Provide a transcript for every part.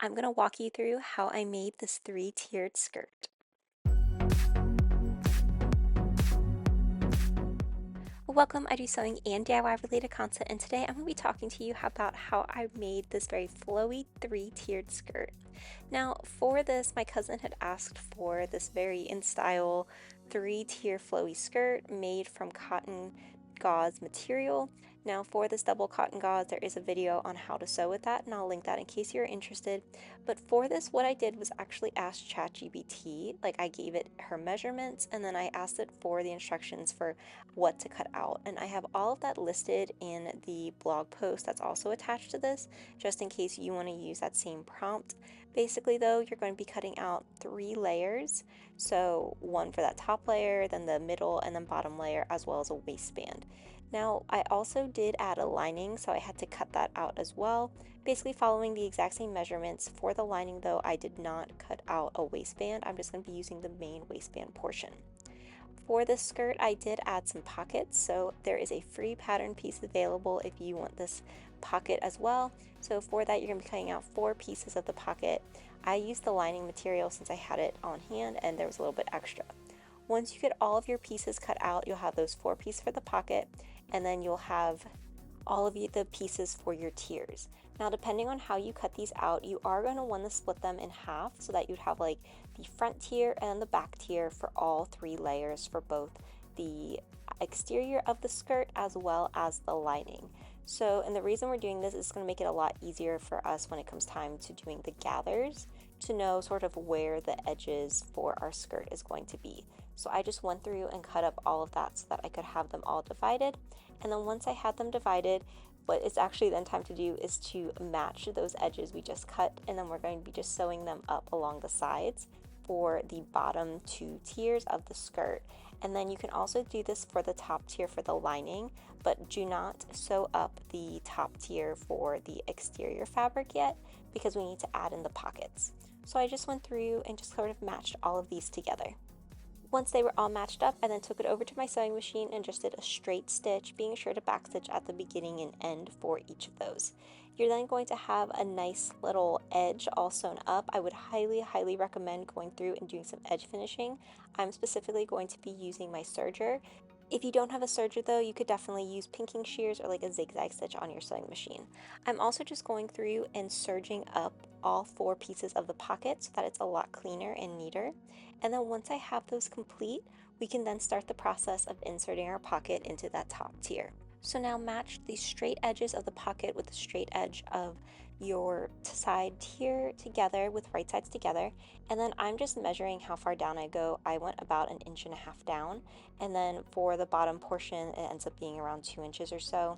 I'm going to walk you through how I made this three-tiered skirt. Welcome, I do sewing and DIY related content, and today I'm going to be talking to you about how I made this very flowy three-tiered skirt. Now, for this, my cousin had asked for this very in style three-tier flowy skirt made from cotton gauze material. Now, for this double cotton gauze, there is a video on how to sew with that, and I'll link that in case you're interested. But for this, what I did was actually ask ChatGPT. Like, I gave it her measurements, and then I asked it for the instructions for what to cut out. And I have all of that listed in the blog post that's also attached to this, just in case you want to use that same prompt. Basically, though, you're going to be cutting out 3 layers. So one for that top layer, then the middle, and then bottom layer, as well as a waistband. Now, I also did add a lining, so I had to cut that out as well. Basically following the exact same measurements. For the lining, though, I did not cut out a waistband. I'm just going to be using the main waistband portion. For this skirt, I did add some pockets, so there is a free pattern piece available if you want this pocket as well. So for that, you're going to be cutting out 4 pieces of the pocket. I used the lining material since I had it on hand and there was a little bit extra. Once you get all of your pieces cut out, you'll have those 4 pieces for the pocket, and then you'll have all of the pieces for your tiers. Now, depending on how you cut these out, you are going to want to split them in half so that you'd have like the front tier and the back tier for all 3 layers for both the exterior of the skirt as well as the lining. So, and the reason we're doing this is going to make it a lot easier for us when it comes time to doing the gathers to know sort of where the edges for our skirt is going to be. So I just went through and cut up all of that so that I could have them all divided. And then once I had them divided, what it's actually then time to do is to match those edges we just cut, and then we're going to be just sewing them up along the sides for the bottom 2 tiers of the skirt. And then you can also do this for the top tier for the lining, but do not sew up the top tier for the exterior fabric yet because we need to add in the pockets. So I just went through and just sort of matched all of these together. Once they were all matched up, I then took it over to my sewing machine and just did a straight stitch, being sure to backstitch at the beginning and end for each of those. You're then going to have a nice little edge all sewn up. I would highly recommend going through and doing some edge finishing. I'm specifically going to be using my serger. If you don't have a serger though, you could definitely use pinking shears or like a zigzag stitch on your sewing machine. I'm also just going through and serging up all 4 pieces of the pocket so that it's a lot cleaner and neater. And then once I have those complete, we can then start the process of inserting our pocket into that top tier. So now match the straight edges of the pocket with the straight edge of your side tier together with right sides together. And then I'm just measuring how far down I go. I went about 1.5 inches down, and then for the bottom portion it ends up being around 2 inches or so.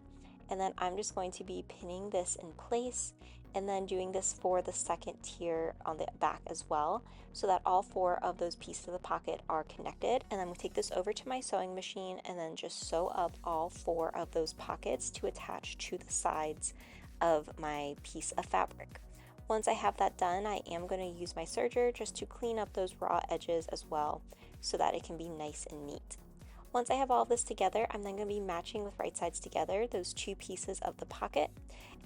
And then I'm just going to be pinning this in place and then doing this for the second tier on the back as well, so that all 4 of those pieces of the pocket are connected. And then we take this over to my sewing machine and then just sew up all 4 of those pockets to attach to the sides of my piece of fabric. Once I have that done, I am going to use my serger just to clean up those raw edges as well so that it can be nice and neat. Once I have all of this together, I'm then going to be matching with right sides together those 2 pieces of the pocket,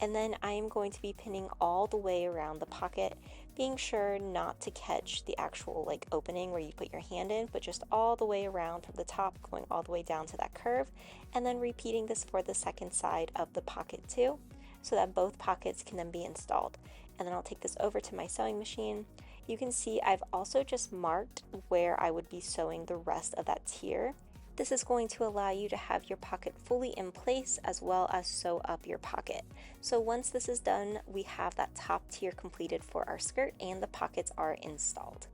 and then I am going to be pinning all the way around the pocket, being sure not to catch the actual like opening where you put your hand in, but just all the way around from the top going all the way down to that curve, and then repeating this for the second side of the pocket too, so that both pockets can then be installed. And then I'll take this over to my sewing machine. You can see I've also just marked where I would be sewing the rest of that tier. This is going to allow you to have your pocket fully in place as well as sew up your pocket. So once this is done, we have that top tier completed for our skirt and the pockets are installed.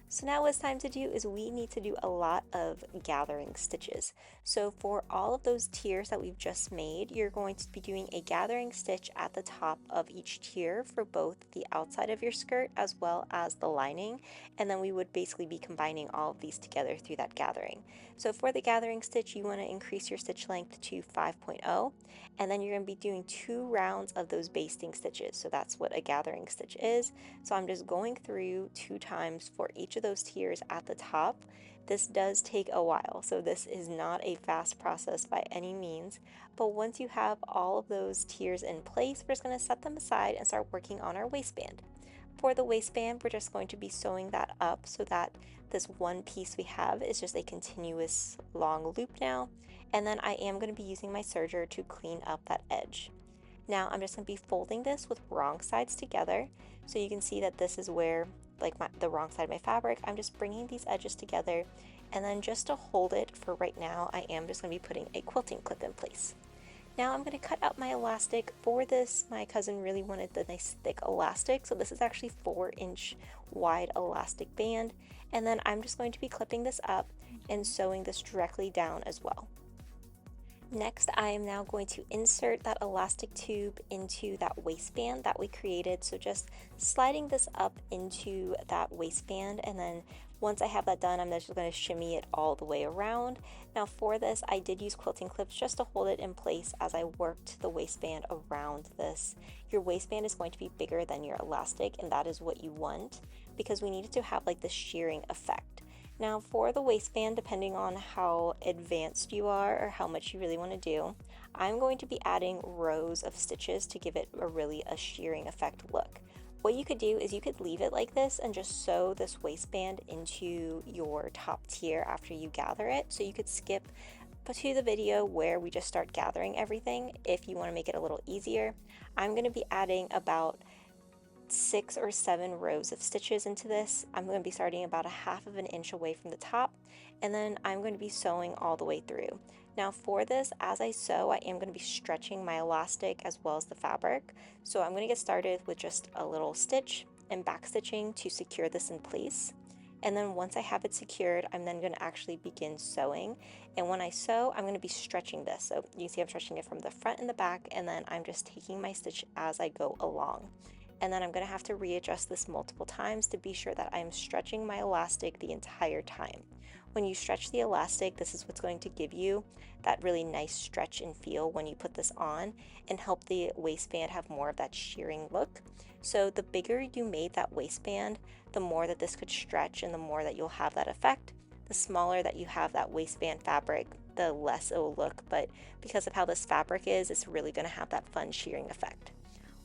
So now what's time to do is we need to do a lot of gathering stitches. So for all of those tiers that we've just made, you're going to be doing a gathering stitch at the top of each tier for both the outside of your skirt as well as the lining. And then we would basically be combining all of these together through that gathering. So for the gathering stitch, you want to increase your stitch length to 5.0, and then you're going to be doing 2 rounds of those basting stitches. So that's what a gathering stitch is. So I'm just going through 2 times for each of those tiers at the top. This does take a while, so this is not a fast process by any means, but once you have all of those tiers in place, we're just going to set them aside and start working on our waistband. For the waistband, we're just going to be sewing that up so that this one piece we have is just a continuous long loop now. And then I am going to be using my serger to clean up that edge. Now I'm just going to be folding this with wrong sides together. So you can see that this is where, like the wrong side of my fabric, I'm just bringing these edges together. And then just to hold it for right now, I am just going to be putting a quilting clip in place. Now I'm going to cut out my elastic. For this, my cousin really wanted the nice thick elastic, so this is actually 4-inch wide elastic band. And then I'm just going to be clipping this up and sewing this directly down as well. Next, I am now going to insert that elastic tube into that waistband that we created. So just sliding this up into that waistband, and then once I have that done, I'm just going to shimmy it all the way around. Now for this, I did use quilting clips just to hold it in place as I worked the waistband around this. Your waistband is going to be bigger than your elastic, and that is what you want because we needed to have like the shearing effect. Now for the waistband, depending on how advanced you are or how much you really want to do, I'm going to be adding rows of stitches to give it a shearing effect look. What you could do is you could leave it like this and just sew this waistband into your top tier after you gather it. So you could skip to the video where we just start gathering everything if you want to make it a little easier. I'm going to be adding about 6 or 7 rows of stitches into this. I'm going to be starting about a 1/2 inch away from the top, and then I'm going to be sewing all the way through. Now for this, as I sew, I am going to be stretching my elastic as well as the fabric. So I'm going to get started with just a little stitch and back stitching to secure this in place. And then once I have it secured, I'm then going to actually begin sewing. And when I sew, I'm going to be stretching this. So you can see I'm stretching it from the front and the back, and then I'm just taking my stitch as I go along. And then I'm going to have to readjust this multiple times to be sure that I'm stretching my elastic the entire time. When you stretch the elastic, this is what's going to give you that really nice stretch and feel when you put this on and help the waistband have more of that shearing look. So the bigger you made that waistband, the more that this could stretch and the more that you'll have that effect. The smaller that you have that waistband fabric, the less it will look, but because of how this fabric is, it's really going to have that fun shearing effect.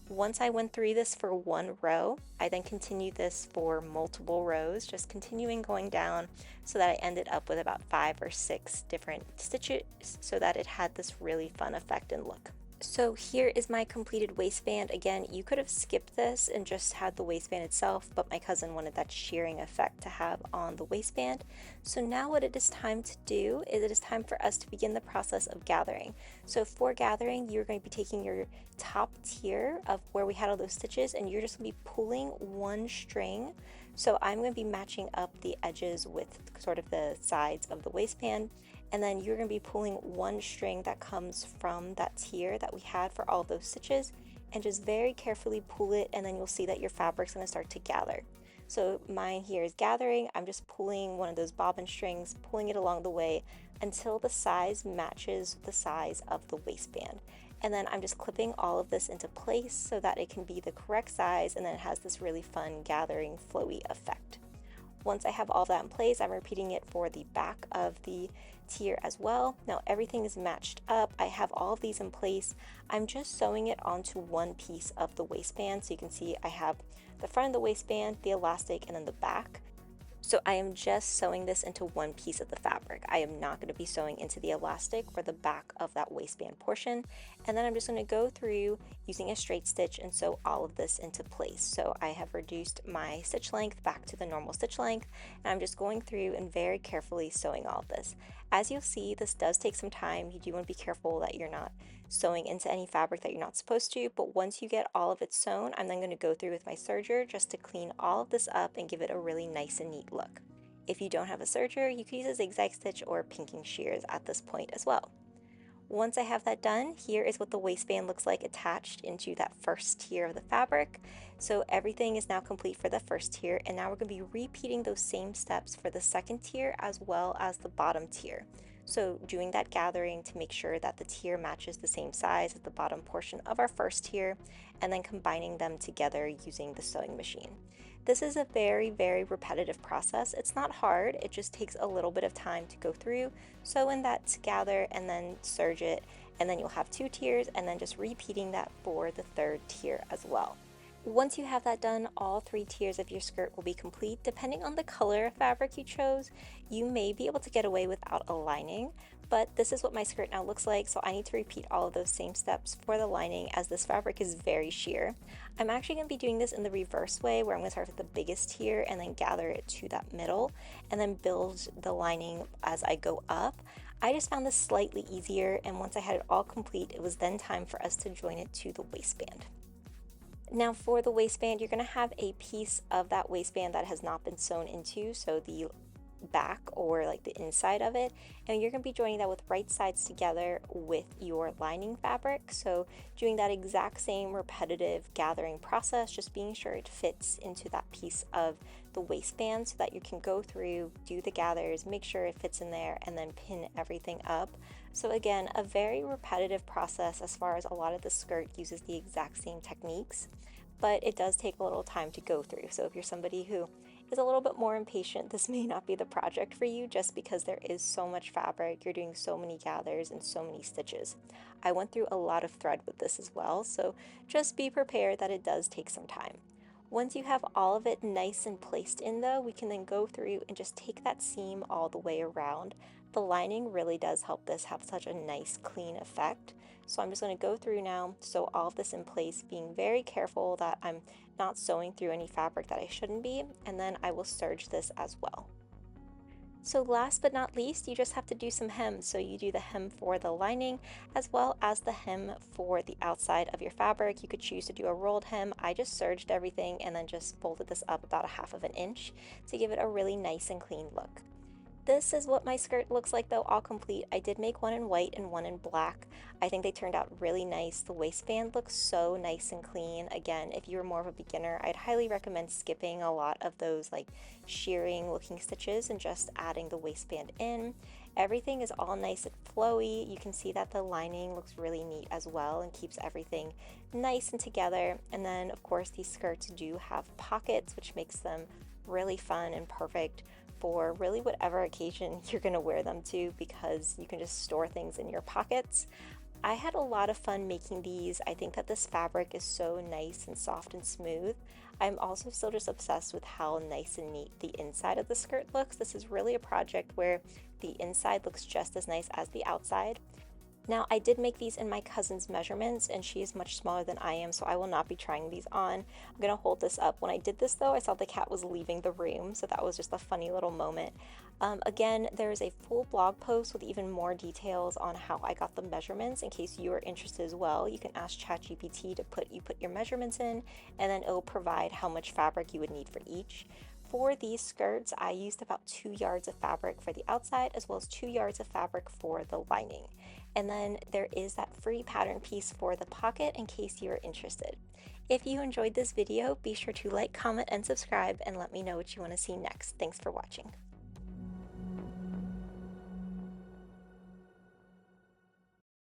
Once I went through this for one row, I then continued this for multiple rows, just continuing going down so that I ended up with about 5 or 6 different stitches so that it had this really fun effect and look. So here is my completed waistband. Again, you could have skipped this and just had the waistband itself, but my cousin wanted that shearing effect to have on the waistband. So now what it is time to do is it is time for us to begin the process of gathering. So for gathering, you're going to be taking your top tier of where we had all those stitches and you're just going to be pulling one string. So I'm going to be matching up the edges with sort of the sides of the waistband. And then you're going to be pulling one string that comes from that tier that we had for all those stitches and just very carefully pull it, and then you'll see that your fabric's going to start to gather. So mine here is gathering. I'm just pulling one of those bobbin strings, pulling it along the way until the size matches the size of the waistband. And then I'm just clipping all of this into place so that it can be the correct size, and then it has this really fun gathering flowy effect. Once I have all that in place, I'm repeating it for the back of the tier as well. Now everything is matched up. I have all of these in place. I'm just sewing it onto one piece of the waistband. So you can see I have the front of the waistband, the elastic, and then the back. So I am just sewing this into one piece of the fabric. I am not going to be sewing into the elastic or the back of that waistband portion. And then I'm just going to go through using a straight stitch and sew all of this into place. So I have reduced my stitch length back to the normal stitch length, and I'm just going through and very carefully sewing all of this. As you'll see, this does take some time. You do want to be careful that you're not sewing into any fabric that you're not supposed to, but once you get all of it sewn, I'm then going to go through with my serger just to clean all of this up and give it a really nice and neat look. If you don't have a serger, you can use a zigzag stitch or pinking shears at this point as well. Once I have that done, here is what the waistband looks like attached into that first tier of the fabric. So everything is now complete for the first tier, and now we're going to be repeating those same steps for the second tier as well as the bottom tier. So doing that gathering to make sure that the tier matches the same size as the bottom portion of our first tier, and then combining them together using the sewing machine. This is a very, very repetitive process. It's not hard, it just takes a little bit of time to go through, sew in that together, and then serge it, and then you'll have 2 tiers, and then just repeating that for the third tier as well. Once you have that done, all 3 tiers of your skirt will be complete. Depending on the color of fabric you chose, you may be able to get away without a lining, but this is what my skirt now looks like, so I need to repeat all of those same steps for the lining as this fabric is very sheer. I'm actually going to be doing this in the reverse way, where I'm going to start with the biggest tier and then gather it to that middle and then build the lining as I go up. I just found this slightly easier, and once I had it all complete, it was then time for us to join it to the waistband. Now for the waistband, you're going to have a piece of that waistband that has not been sewn into, so the back or like the inside of it, and you're going to be joining that with right sides together with your lining fabric. So doing that exact same repetitive gathering process, just being sure it fits into that piece of the waistband so that you can go through, do the gathers, make sure it fits in there, and then pin everything up. So again, a very repetitive process as far as a lot of the skirt uses the exact same techniques, but it does take a little time to go through. So if you're somebody who is a little bit more impatient, this may not be the project for you, just because there is so much fabric, you're doing so many gathers and so many stitches. I went through a lot of thread with this as well, so just be prepared that it does take some time. Once you have all of it nice and placed in though, we can then go through and just take that seam all the way around. The lining really does help this have such a nice clean effect. So I'm just going to go through now, sew all of this in place, being very careful that I'm not sewing through any fabric that I shouldn't be, and then I will serge this as well. So last but not least, you just have to do some hems. So you do the hem for the lining as well as the hem for the outside of your fabric. You could choose to do a rolled hem. I just serged everything and then just folded this up about 1/2 of an inch to give it a really nice and clean look. This is what my skirt looks like though, all complete. I did make one in white and one in black. I think they turned out really nice. The waistband looks so nice and clean. Again, if you're more of a beginner, I'd highly recommend skipping a lot of those like shearing looking stitches and just adding the waistband in. Everything is all nice and flowy. You can see that the lining looks really neat as well and keeps everything nice and together. And then of course these skirts do have pockets, which makes them really fun and perfect for really whatever occasion you're going to wear them to, because you can just store things in your pockets. I had a lot of fun making these. I think that this fabric is so nice and soft and smooth. I'm also still just obsessed with how nice and neat the inside of the skirt looks. This is really a project where the inside looks just as nice as the outside. Now, I did make these in my cousin's measurements, and she is much smaller than I am, so I will not be trying these on. I'm going to hold this up. When I did this, though, I saw the cat was leaving the room, so that was just a funny little moment. Again, there is a full blog post with even more details on how I got the measurements in case you are interested as well. You can ask ChatGPT to put your measurements in, and then it will provide how much fabric you would need for each. For these skirts, I used about 2 yards of fabric for the outside as well as 2 yards of fabric for the lining. And then there is that free pattern piece for the pocket in case you are interested. If you enjoyed this video, be sure to like, comment, and subscribe, and let me know what you want to see next. Thanks for watching.